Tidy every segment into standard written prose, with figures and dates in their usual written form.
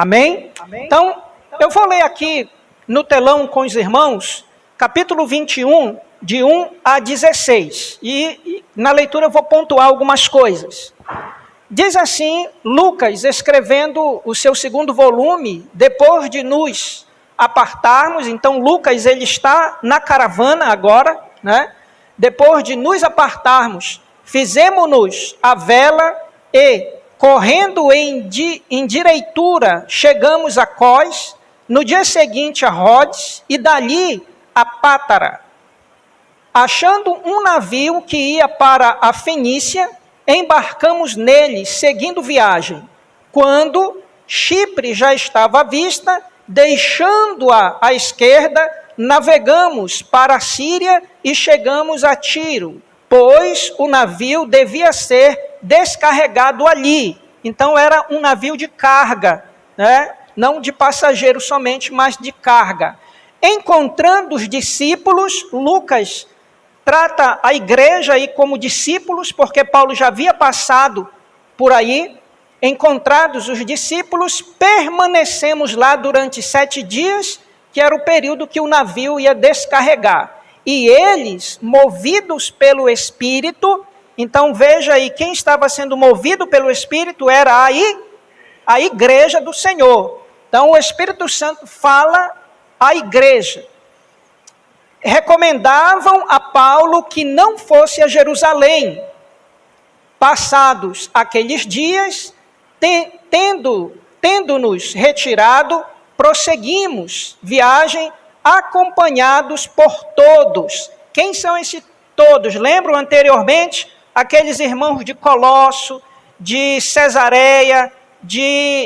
Amém? Então, eu vou ler aqui no telão com os irmãos, capítulo 21, de 1 a 16. E na leitura eu vou pontuar algumas coisas. Diz assim, Lucas, escrevendo o seu segundo volume, depois de nos apartarmos, então Lucas ele está na caravana agora, né? Depois de nos apartarmos, fizemos-nos a vela e, correndo em direitura, chegamos a Cós, no dia seguinte a Rhodes e dali a Pátara. Achando um navio que ia para a Fenícia, embarcamos nele, seguindo viagem. Quando Chipre já estava à vista, deixando-a à esquerda, navegamos para a Síria e chegamos a Tiro, pois o navio devia ser descarregado ali. Então era um navio de carga, né? Não de passageiros somente, mas de carga. Encontrando os discípulos, Lucas trata a igreja aí como discípulos, porque Paulo já havia passado por aí. Encontrados os discípulos, permanecemos lá durante 7 dias, que era o período que o navio ia descarregar. E eles, movidos pelo Espírito, então veja aí, quem estava sendo movido pelo Espírito era a igreja do Senhor. Então o Espírito Santo fala à igreja. Recomendavam a Paulo que não fosse a Jerusalém. Passados aqueles dias, tendo-nos retirado, prosseguimos viagem acompanhados por todos. Quem são esses todos? Lembram anteriormente aqueles irmãos de Colosso, de Cesareia,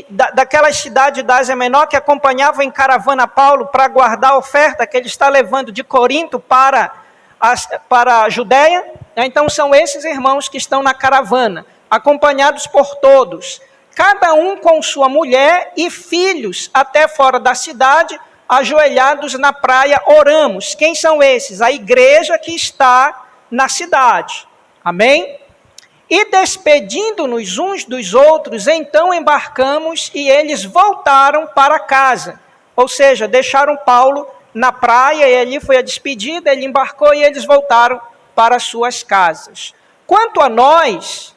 daquela cidade da Ásia Menor que acompanhavam em caravana Paulo para guardar a oferta que ele está levando de Corinto para a Judéia? Então são esses irmãos que estão na caravana, acompanhados por todos, cada um com sua mulher e filhos até fora da cidade, ajoelhados na praia, oramos. Quem são esses? A igreja que está na cidade. Amém? E despedindo-nos uns dos outros, então embarcamos e eles voltaram para casa. Ou seja, deixaram Paulo na praia e ali foi a despedida, ele embarcou e eles voltaram para suas casas. Quanto a nós,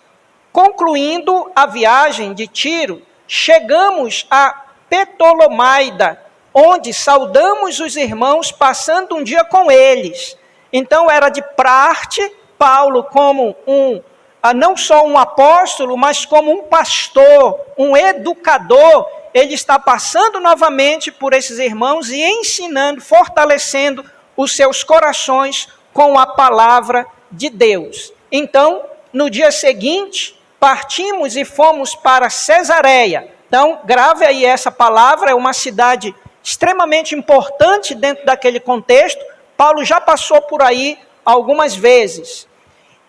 concluindo a viagem de Tiro, chegamos a Ptolomaida, onde saudamos os irmãos, passando um dia com eles. Então era de parte Paulo como não só um apóstolo, mas como um pastor, um educador, ele está passando novamente por esses irmãos e ensinando, fortalecendo os seus corações com a palavra de Deus. Então, no dia seguinte, partimos e fomos para Cesareia. Então, grave aí essa palavra, é uma cidade extremamente importante dentro daquele contexto. Paulo já passou por aí algumas vezes.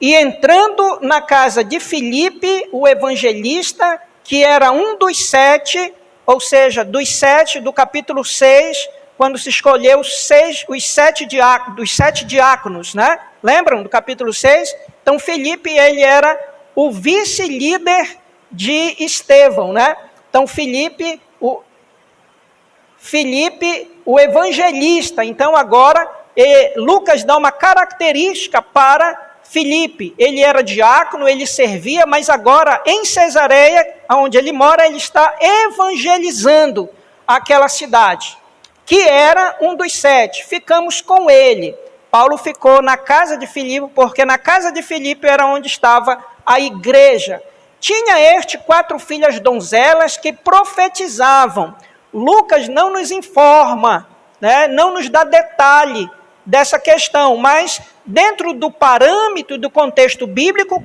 E entrando na casa de Filipe, o evangelista, que era um dos 7, ou seja, dos 7 do capítulo 6, quando se escolheu os 7 diáconos, né? Lembram do capítulo 6? Então, Filipe, ele era o vice-líder de Estevão, né? Então, Filipe, o evangelista. Então, agora, Lucas dá uma característica para Filipe. Ele era diácono, ele servia, mas agora, em Cesareia, onde ele mora, ele está evangelizando aquela cidade, que era um dos 7. Ficamos com ele. Paulo ficou na casa de Filipe, porque na casa de Filipe era onde estava a igreja. Tinha 4 filhas donzelas que profetizavam. Lucas não nos informa, né, não nos dá detalhe dessa questão, mas dentro do parâmetro do contexto bíblico,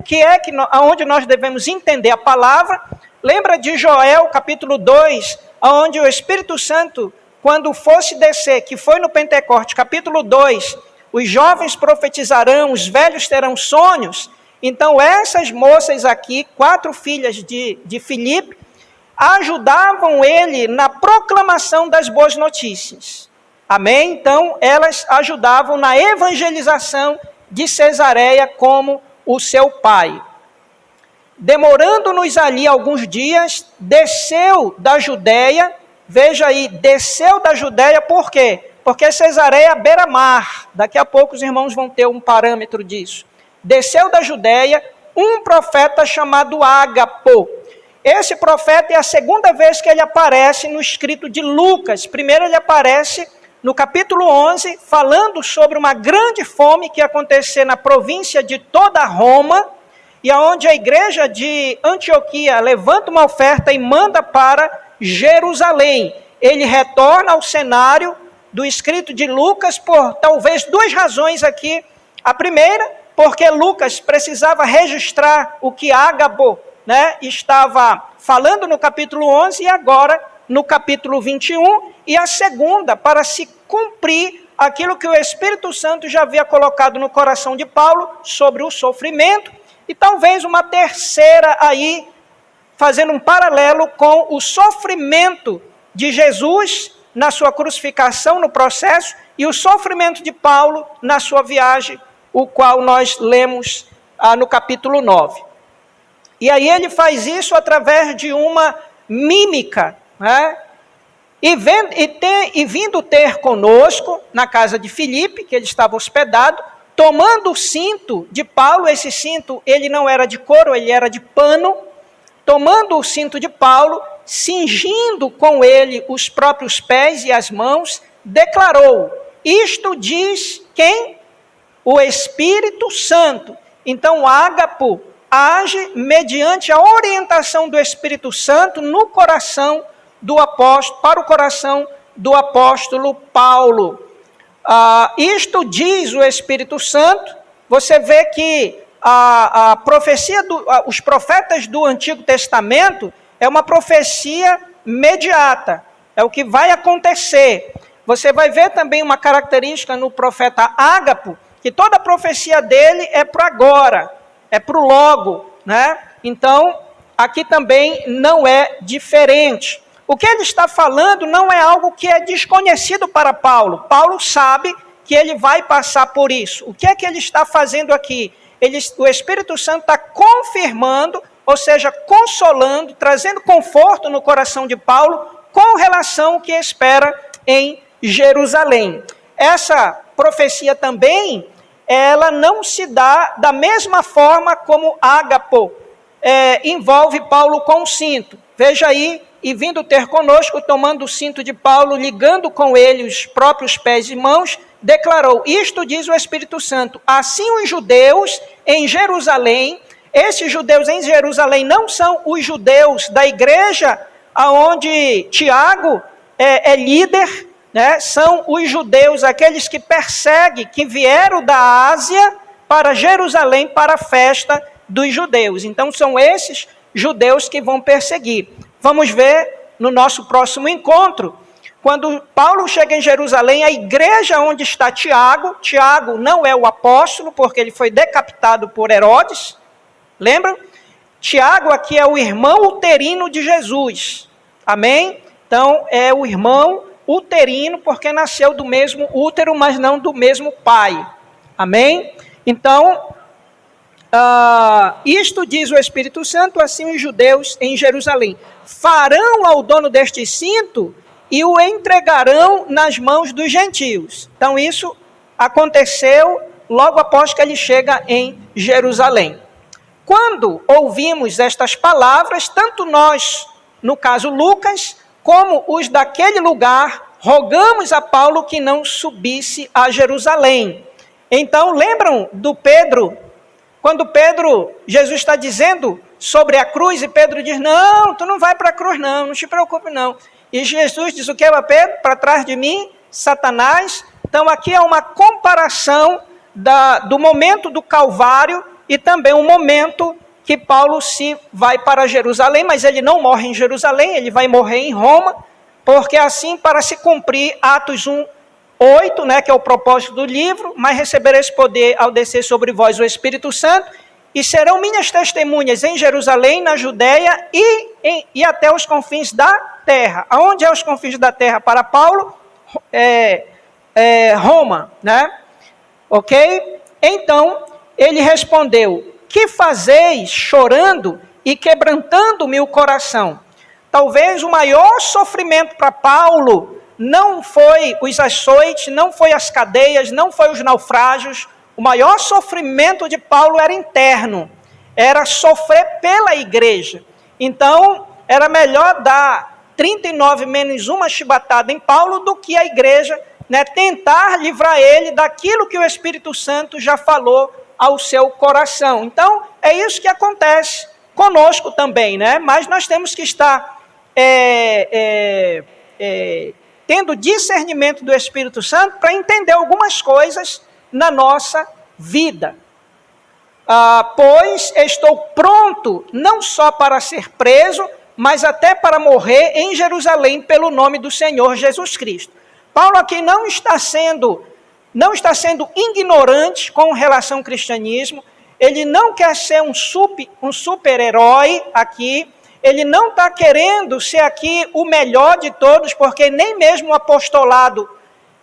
onde nós devemos entender a palavra, lembra de Joel, capítulo 2, onde o Espírito Santo, quando fosse descer, que foi no Pentecoste, capítulo 2, os jovens profetizarão, os velhos terão sonhos. Então essas moças aqui, 4 filhas de Filipe, ajudavam ele na proclamação das boas notícias. Amém? Então, elas ajudavam na evangelização de Cesareia como o seu pai. demorando-nos ali alguns dias, desceu da Judéia. Veja aí, desceu da Judéia, por quê? Porque Cesareia é beira-mar. Daqui a pouco os irmãos vão ter um parâmetro disso. Desceu da Judéia um profeta chamado Ágapo. Esse profeta é a segunda vez que ele aparece no escrito de Lucas. Primeiro ele aparece no capítulo 11, falando sobre uma grande fome que ia acontecer na província de toda Roma, e onde a igreja de Antioquia levanta uma oferta e manda para Jerusalém. Ele retorna ao cenário do escrito de Lucas por talvez duas razões aqui. A primeira, porque Lucas precisava registrar o que Ágabo, estava falando no capítulo 11 e agora no capítulo 21. E a segunda, para se cumprir aquilo que o Espírito Santo já havia colocado no coração de Paulo sobre o sofrimento. E talvez uma terceira aí, fazendo um paralelo com o sofrimento de Jesus na sua crucificação, no processo, e o sofrimento de Paulo na sua viagem, o qual nós lemos no capítulo 9. E aí ele faz isso através de uma mímica, E vindo ter conosco na casa de Filipe, que ele estava hospedado, tomando o cinto de Paulo, esse cinto ele não era de couro, ele era de pano, tomando o cinto de Paulo, cingindo com ele os próprios pés e as mãos, declarou: isto diz quem? O Espírito Santo. Então Ágapo age mediante a orientação do Espírito Santo no coração do apóstolo, para o coração do apóstolo Paulo. Isto diz o Espírito Santo. Você vê que a profecia, os profetas do Antigo Testamento é uma profecia imediata, é o que vai acontecer. Você vai ver também uma característica no profeta Ágapo, que toda a profecia dele é para agora, é para o logo, Então, aqui também não é diferente. O que ele está falando não é algo que é desconhecido para Paulo. Paulo sabe que ele vai passar por isso. O que é que ele está fazendo aqui? O Espírito Santo está confirmando, ou seja, consolando, trazendo conforto no coração de Paulo com relação ao que espera em Jerusalém. Essa profecia também, ela não se dá da mesma forma como Ágapo envolve Paulo com o cinto. Veja aí, e vindo ter conosco, tomando o cinto de Paulo, ligando com ele os próprios pés e mãos, declarou: isto diz o Espírito Santo, assim os judeus em Jerusalém, esses judeus em Jerusalém não são os judeus da igreja onde Tiago é líder, são os judeus, aqueles que perseguem, que vieram da Ásia para Jerusalém para a festa dos judeus. Então são esses judeus que vão perseguir. Vamos ver no nosso próximo encontro, quando Paulo chega em Jerusalém, a igreja onde está Tiago. Tiago não é o apóstolo, porque ele foi decapitado por Herodes. Lembram? Tiago aqui é o irmão uterino de Jesus. Amém? Então, é o irmão uterino, porque nasceu do mesmo útero, mas não do mesmo pai. Amém? Então, isto diz o Espírito Santo, assim os judeus em Jerusalém farão ao dono deste cinto e o entregarão nas mãos dos gentios. Então isso aconteceu logo após que ele chega em Jerusalém. Quando ouvimos estas palavras, tanto nós, no caso Lucas, como os daquele lugar, rogamos a Paulo que não subisse a Jerusalém. Então lembram do Pedro? Quando Jesus está dizendo sobre a cruz, e Pedro diz: não, tu não vai para a cruz não te preocupe não. E Jesus diz o que para Pedro? Para trás de mim, Satanás. Então aqui é uma comparação do momento do Calvário e também o momento que Paulo se vai para Jerusalém, mas ele não morre em Jerusalém, ele vai morrer em Roma, porque assim, para se cumprir Atos 1:8, que é o propósito do livro, mas recebereis poder ao descer sobre vós o Espírito Santo, e serão minhas testemunhas em Jerusalém, na Judéia e até os confins da terra. Aonde é os confins da terra para Paulo? Roma, Ok? Então, ele respondeu: que fazeis chorando e quebrantando-me o coração? Talvez o maior sofrimento para Paulo não foi os açoites, não foi as cadeias, não foi os naufrágios. O maior sofrimento de Paulo era interno, era sofrer pela igreja. Então, era melhor dar 39 menos uma chibatada em Paulo do que a igreja, tentar livrar ele daquilo que o Espírito Santo já falou ao seu coração. Então, é isso que acontece conosco também, Mas nós temos que estar tendo discernimento do Espírito Santo para entender algumas coisas na nossa vida. Pois estou pronto não só para ser preso, mas até para morrer em Jerusalém pelo nome do Senhor Jesus Cristo. Paulo aqui não está sendo ignorante com relação ao cristianismo, ele não quer ser um super-herói aqui, ele não está querendo ser aqui o melhor de todos, porque nem mesmo o apostolado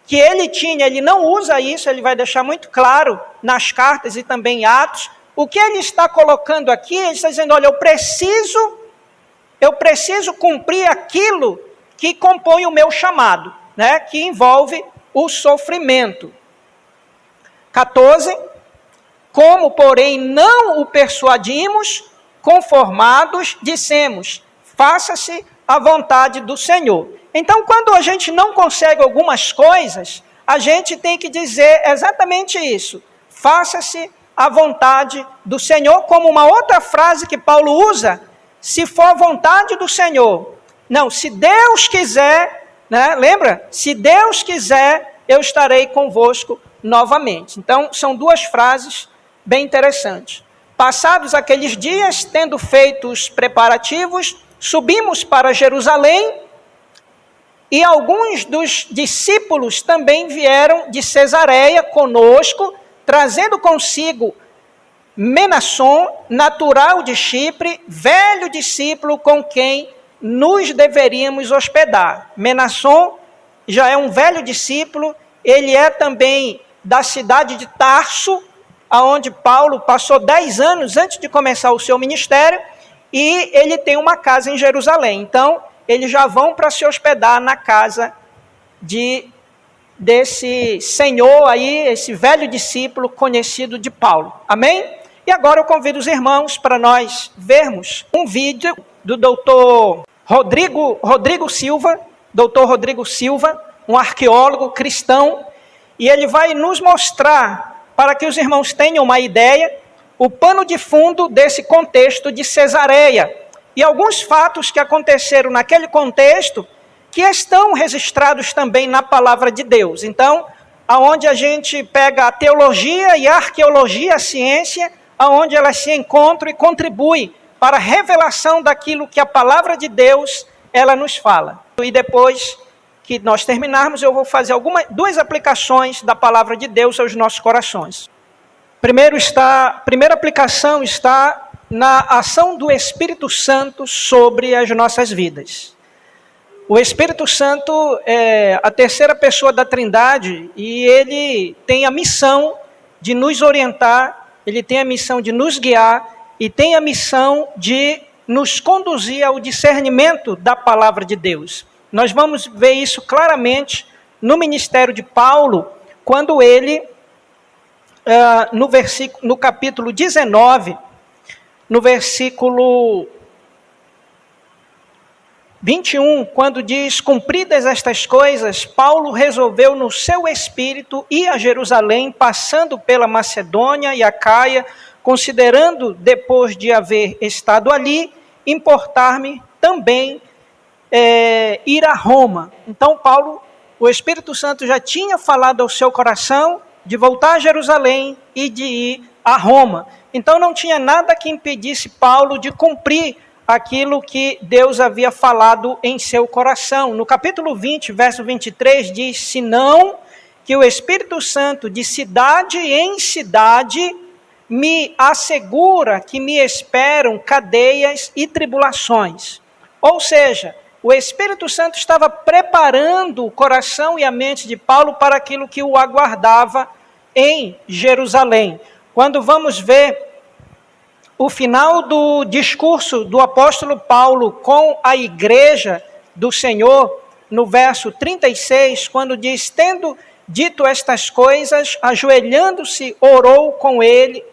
que ele tinha, ele não usa isso, ele vai deixar muito claro nas cartas e também em Atos. O que ele está colocando aqui, ele está dizendo, olha, eu preciso cumprir aquilo que compõe o meu chamado, que envolve o sofrimento. 14, como, porém, não o persuadimos, conformados, dissemos, faça-se a vontade do Senhor. Então, quando a gente não consegue algumas coisas, a gente tem que dizer exatamente isso, faça-se a vontade do Senhor, como uma outra frase que Paulo usa, se for a vontade do Senhor. Não, se Deus quiser, lembra? Se Deus quiser, eu estarei convosco novamente. Então, são duas frases bem interessantes. Passados aqueles dias, tendo feito os preparativos, subimos para Jerusalém, e alguns dos discípulos também vieram de Cesareia conosco, trazendo consigo Menasson, natural de Chipre, velho discípulo com quem nos deveríamos hospedar. Menasson já é um velho discípulo, ele é também da cidade de Tarso, onde Paulo passou 10 anos antes de começar o seu ministério, e ele tem uma casa em Jerusalém. Então, eles já vão para se hospedar na casa desse senhor aí, esse velho discípulo conhecido de Paulo. Amém? E agora eu convido os irmãos para nós vermos um vídeo do doutor Rodrigo Silva, um arqueólogo cristão, e ele vai nos mostrar, para que os irmãos tenham uma ideia, o pano de fundo desse contexto de Cesareia, e alguns fatos que aconteceram naquele contexto, que estão registrados também na palavra de Deus. Então, aonde a gente pega a teologia e a arqueologia, a ciência, aonde elas se encontram e contribuem para a revelação daquilo que a palavra de Deus, ela nos fala. E depois que nós terminarmos, eu vou fazer duas aplicações da palavra de Deus aos nossos corações. Primeira aplicação está na ação do Espírito Santo sobre as nossas vidas. O Espírito Santo é a terceira pessoa da Trindade e ele tem a missão de nos orientar, ele tem a missão de nos guiar e tem a missão de nos conduzir ao discernimento da palavra de Deus. Nós vamos ver isso claramente no ministério de Paulo, quando ele, no capítulo 19, no versículo 21, quando diz, cumpridas estas coisas, Paulo resolveu no seu espírito ir a Jerusalém, passando pela Macedônia e Acaia, considerando, depois de haver estado ali, importar-me também ir a Roma. Então Paulo, o Espírito Santo já tinha falado ao seu coração de voltar a Jerusalém e de ir a Roma. Então não tinha nada que impedisse Paulo de cumprir aquilo que Deus havia falado em seu coração. No capítulo 20, verso 23, diz, senão que o Espírito Santo de cidade em cidade me assegura que me esperam cadeias e tribulações. Ou seja, o Espírito Santo estava preparando o coração e a mente de Paulo para aquilo que o aguardava em Jerusalém. Quando vamos ver o final do discurso do apóstolo Paulo com a igreja do Senhor, no verso 36, quando diz: tendo dito estas coisas, ajoelhando-se, orou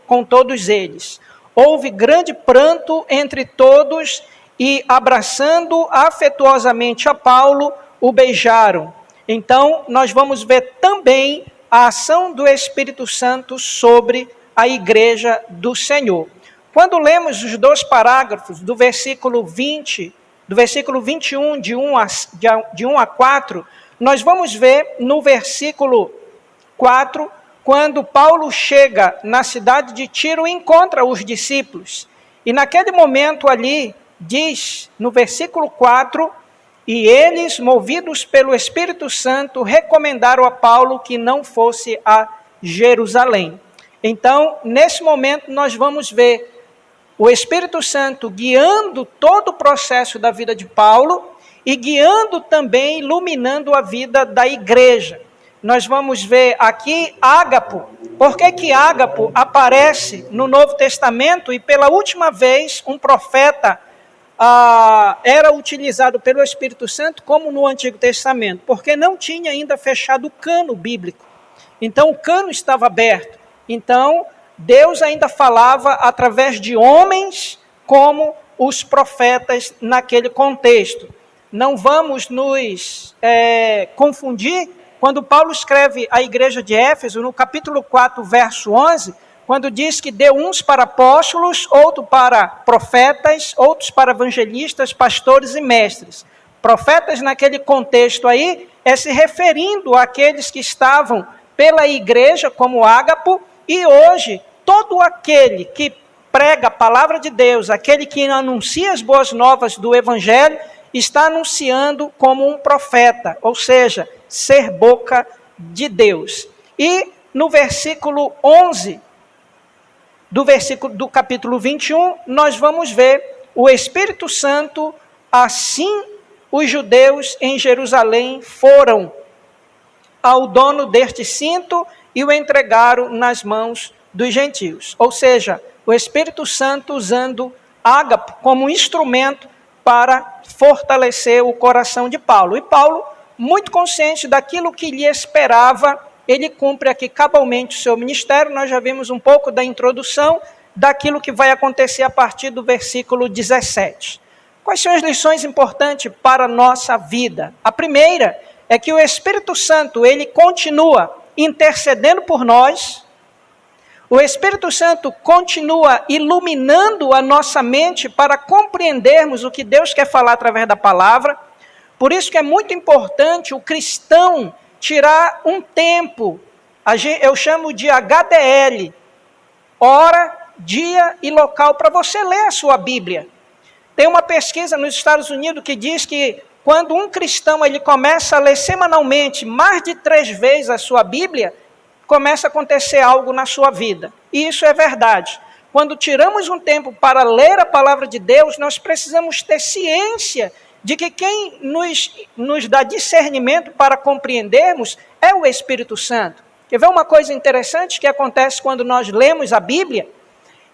com todos eles. Houve grande pranto entre todos e, abraçando afetuosamente a Paulo, o beijaram. Então, nós vamos ver também a ação do Espírito Santo sobre a igreja do Senhor. Quando lemos os 2 parágrafos do versículo 20, do versículo 21, de 1 a 4, nós vamos ver no versículo 4, quando Paulo chega na cidade de Tiro e encontra os discípulos. E naquele momento ali, diz no versículo 4, e eles, movidos pelo Espírito Santo, recomendaram a Paulo que não fosse a Jerusalém. Então, nesse momento, nós vamos ver o Espírito Santo guiando todo o processo da vida de Paulo e guiando também, iluminando a vida da igreja. Nós vamos ver aqui Ágapo. Por que Ágapo aparece no Novo Testamento e pela última vez um profeta era utilizado pelo Espírito Santo como no Antigo Testamento? Porque não tinha ainda fechado o cano bíblico. Então o cano estava aberto. Então Deus ainda falava através de homens como os profetas naquele contexto. Não vamos nos confundir quando Paulo escreve à igreja de Éfeso, no capítulo 4, verso 11, quando diz que deu uns para apóstolos, outros para profetas, outros para evangelistas, pastores e mestres. Profetas naquele contexto aí é se referindo àqueles que estavam pela igreja, como Ágapo, e hoje todo aquele que prega a palavra de Deus, aquele que anuncia as boas novas do evangelho, está anunciando como um profeta, ou seja, ser boca de Deus. E no versículo 11 do capítulo 21, nós vamos ver o Espírito Santo, assim os judeus em Jerusalém foram ao dono deste cinto e o entregaram nas mãos dos gentios. Ou seja, o Espírito Santo usando Ágapo como instrumento para fortalecer o coração de Paulo. E Paulo, muito consciente daquilo que lhe esperava, ele cumpre aqui cabalmente o seu ministério. Nós já vimos um pouco da introdução daquilo que vai acontecer a partir do versículo 17. Quais são as lições importantes para a nossa vida? A primeira é que o Espírito Santo, ele continua intercedendo por nós. O Espírito Santo continua iluminando a nossa mente para compreendermos o que Deus quer falar através da palavra. Por isso que é muito importante o cristão tirar um tempo, eu chamo de HDL, hora, dia e local, para você ler a sua Bíblia. Tem uma pesquisa nos Estados Unidos que diz que quando um cristão ele começa a ler semanalmente mais de 3 vezes a sua Bíblia, começa a acontecer algo na sua vida. E isso é verdade. Quando tiramos um tempo para ler a palavra de Deus, nós precisamos ter ciência de que quem nos dá discernimento para compreendermos é o Espírito Santo. Quer ver uma coisa interessante que acontece quando nós lemos a Bíblia?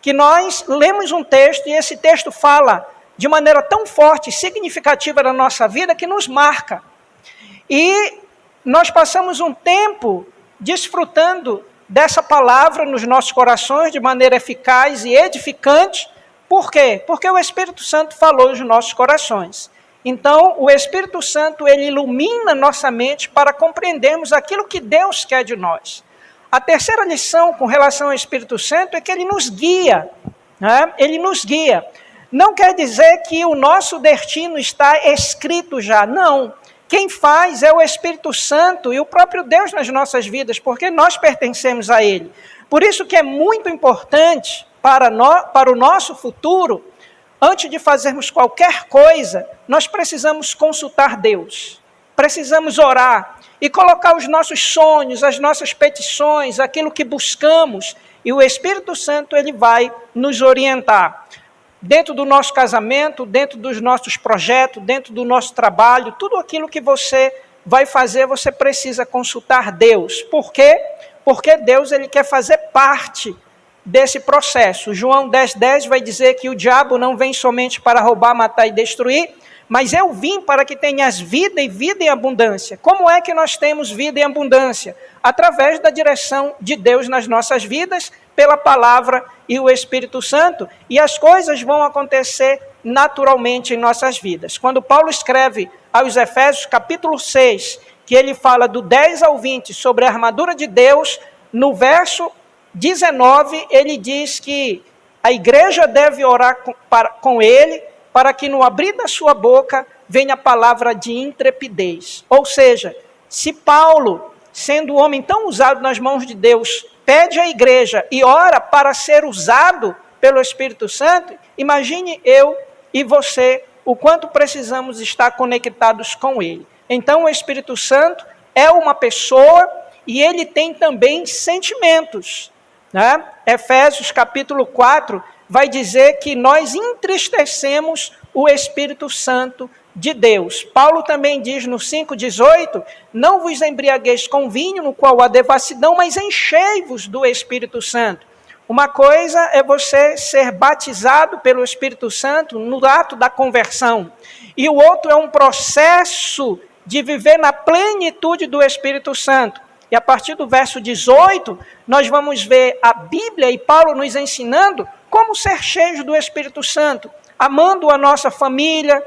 Que nós lemos um texto e esse texto fala de maneira tão forte e significativa na nossa vida que nos marca. E nós passamos um tempo desfrutando dessa palavra nos nossos corações de maneira eficaz e edificante. Por quê? Porque o Espírito Santo falou nos nossos corações. Então, o Espírito Santo, ele ilumina nossa mente para compreendermos aquilo que Deus quer de nós. A terceira lição com relação ao Espírito Santo é que ele nos guia. Né? Ele nos guia. Não quer dizer que o nosso destino está escrito já. Não. Quem faz é o Espírito Santo e o próprio Deus nas nossas vidas, porque nós pertencemos a Ele. Por isso que é muito importante para o nosso futuro, antes de fazermos qualquer coisa, nós precisamos consultar Deus. Precisamos orar e colocar os nossos sonhos, as nossas petições, aquilo que buscamos, e o Espírito Santo ele vai nos orientar. Dentro do nosso casamento, dentro dos nossos projetos, dentro do nosso trabalho, tudo aquilo que você vai fazer, você precisa consultar Deus. Por quê? Porque Deus ele quer fazer parte desse processo. João 10,10 vai dizer que o diabo não vem somente para roubar, matar e destruir, mas eu vim para que tenhas vida e vida em abundância. Como é que nós temos vida em abundância? Através da direção de Deus nas nossas vidas, pela palavra e o Espírito Santo, e as coisas vão acontecer naturalmente em nossas vidas. Quando Paulo escreve aos Efésios, capítulo 6, que ele fala do 10 ao 20 sobre a armadura de Deus, no verso 19, ele diz que a igreja deve orar com ele, para que no abrir da sua boca venha a palavra de intrepidez. Ou seja, se Paulo, sendo um homem tão usado nas mãos de Deus, pede à igreja e ora para ser usado pelo Espírito Santo, imagine eu e você o quanto precisamos estar conectados com ele. Então o Espírito Santo é uma pessoa e ele tem também sentimentos, né? Efésios capítulo 4 vai dizer que nós entristecemos o Espírito Santo de Deus. Paulo também diz no 5,18, não vos embriagueis com vinho, no qual há devassidão, mas enchei-vos do Espírito Santo. Uma coisa é você ser batizado pelo Espírito Santo no ato da conversão, e o outro é um processo de viver na plenitude do Espírito Santo. E a partir do verso 18, nós vamos ver a Bíblia e Paulo nos ensinando como ser cheios do Espírito Santo, amando a nossa família,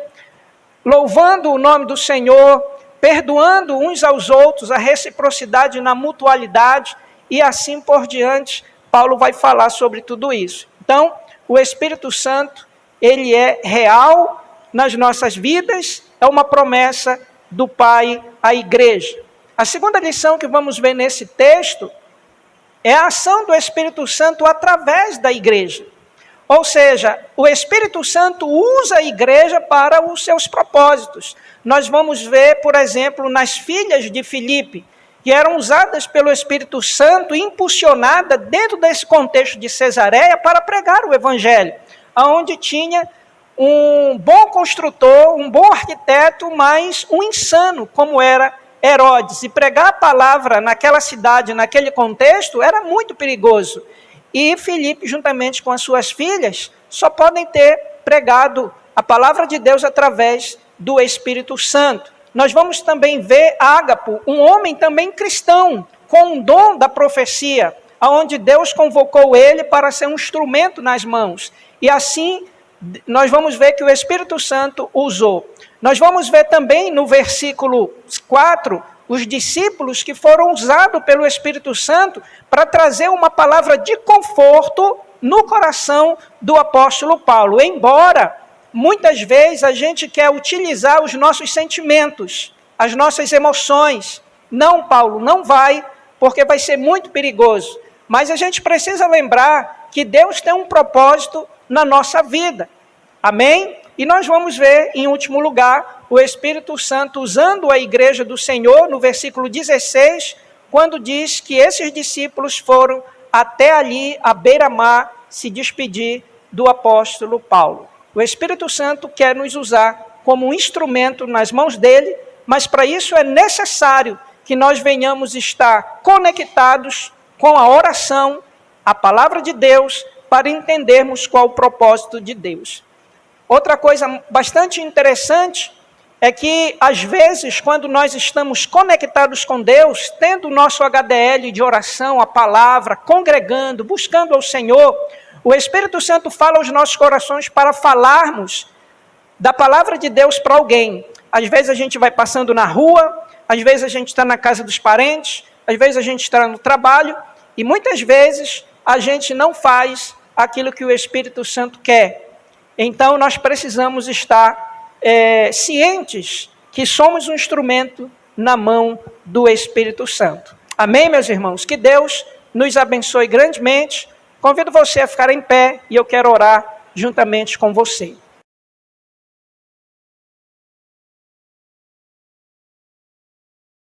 louvando o nome do Senhor, perdoando uns aos outros, a reciprocidade na mutualidade e assim por diante. Paulo vai falar sobre tudo isso. Então, o Espírito Santo, ele é real nas nossas vidas, é uma promessa do Pai à igreja. A segunda lição que vamos ver nesse texto é a ação do Espírito Santo através da igreja. Ou seja, o Espírito Santo usa a igreja para os seus propósitos. Nós vamos ver, por exemplo, nas filhas de Filipe, que eram usadas pelo Espírito Santo e impulsionadas dentro desse contexto de Cesareia para pregar o Evangelho, onde tinha um bom construtor, um bom arquiteto, mas um insano, como era Herodes. E pregar a palavra naquela cidade, naquele contexto, era muito perigoso. E Filipe, juntamente com as suas filhas, só podem ter pregado a palavra de Deus através do Espírito Santo. Nós vamos também ver Ágapo, um homem também cristão, com um dom da profecia, onde Deus convocou ele para ser um instrumento nas mãos. E assim, nós vamos ver que o Espírito Santo usou. Nós vamos ver também no versículo 4, os discípulos que foram usados pelo Espírito Santo para trazer uma palavra de conforto no coração do apóstolo Paulo. Embora muitas vezes a gente quer utilizar os nossos sentimentos, as nossas emoções. Não, Paulo, não vai, porque vai ser muito perigoso. Mas a gente precisa lembrar que Deus tem um propósito na nossa vida. Amém? E nós vamos ver, em último lugar, o Espírito Santo usando a igreja do Senhor, no versículo 16, quando diz que esses discípulos foram até ali, à beira-mar, se despedir do apóstolo Paulo. O Espírito Santo quer nos usar como um instrumento nas mãos dele, mas para isso é necessário que nós venhamos estar conectados com a oração, a palavra de Deus, para entendermos qual o propósito de Deus. Outra coisa bastante interessante é que, às vezes, quando nós estamos conectados com Deus, tendo o nosso HDL de oração, a palavra, congregando, buscando ao Senhor, o Espírito Santo fala aos nossos corações para falarmos da palavra de Deus para alguém. Às vezes a gente vai passando na rua, às vezes a gente está na casa dos parentes, às vezes a gente está no trabalho, e muitas vezes a gente não faz aquilo que o Espírito Santo quer. Então nós precisamos estar cientes que somos um instrumento na mão do Espírito Santo. Amém, meus irmãos? Que Deus nos abençoe grandemente. Convido você a ficar em pé e eu quero orar juntamente com você.